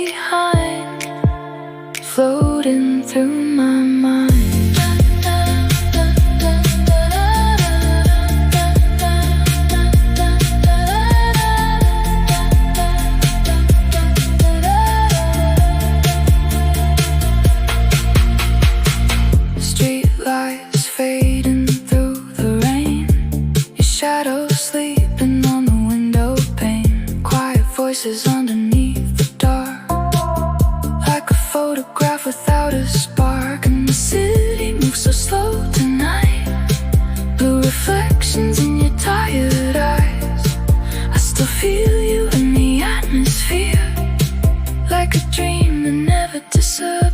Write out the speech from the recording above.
behind, floating through my mind. Streetlights fading through the rain, your shadow sleeping on the window pane. Quiet voices underneath the dark, like a photograph without a spark. And the city moves so slow tonight, blue reflections in your tired eyes. I still feel you in the atmosphere, like a dream that never disappears.